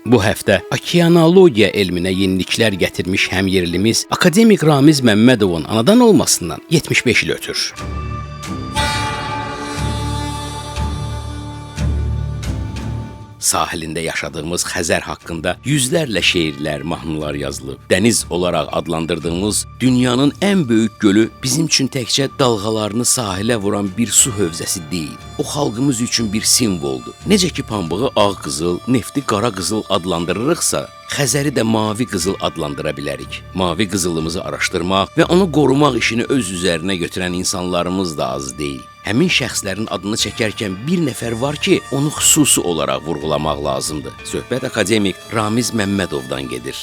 Bu həftə okeanologiya elminə yeniliklər gətirmiş həmyerlimiz akademik Ramiz Məmmədovun anadan olmasından 75 il ötür. Sahilində yaşadığımız Xəzər haqqında yüzlərlə şeirlər, mahnılar yazılıb. Dəniz olaraq adlandırdığımız dünyanın ən böyük gölü bizim üçün təkcə dalğalarını sahilə vuran bir su hövzəsi deyil. O xalqımız üçün bir simvoldur. Necə ki pambığı ağ qızıl, nefti qara qızıl adlandırırıqsa, Xəzəri də mavi qızıl adlandıra bilərik. Mavi qızılımızı araşdırmaq və onu qorumaq işini öz üzərinə götürən insanlarımız da az deyil. Həmin şəxslərin adını çəkərkən bir nəfər var ki, onu xüsusi olaraq vurğulamaq lazımdır. Söhbət akademik Ramiz Məmmədovdan gedir.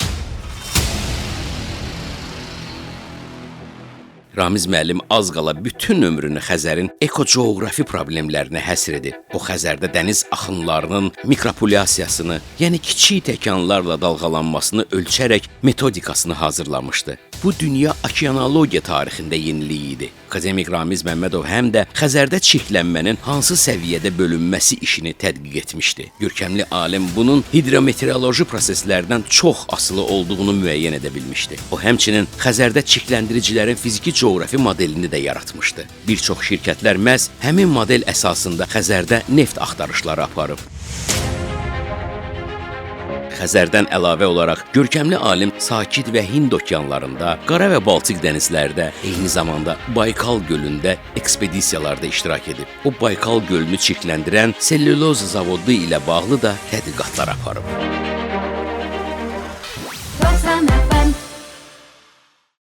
Ramiz müəllim az qala bütün ömrünü Xəzərin ekocoğrafi problemlərinə həsr edib. O Xəzərdə dəniz axınlarının mikropolyasiyasını, yəni kiçik təkanlarla dalğalanmasını ölçərək metodikasını hazırlamışdı. Bu dünya okeanologiya tarixində yenilik idi. Akademik Ramiz Məmmədov həm də Xəzərdə çirklənmənin hansı səviyyədə bölünməsi işini tədqiq etmişdi. Görkəmli alim bunun hidrometeoroloji proseslərdən çox asılı olduğunu müəyyən edə bilmişdi. O həmçinin Xəzərdə çirkləndiricilərin fiziki coğrafi modelini də yaratmışdı. Bir çox şirkətlər məhz həmin model əsasında Xəzərdə neft axtarışları aparıb. Xəzərdən əlavə olaraq görkəmli alim Sakit və Hind okeanlarında, Qara və Baltik dənizlərdə, eyni zamanda Baykal gölündə ekspedisiyalarda iştirak edib. O Baykal gölünü çirkləndirən selluloza zavodu ilə bağlı da tədqiqatlar aparıb.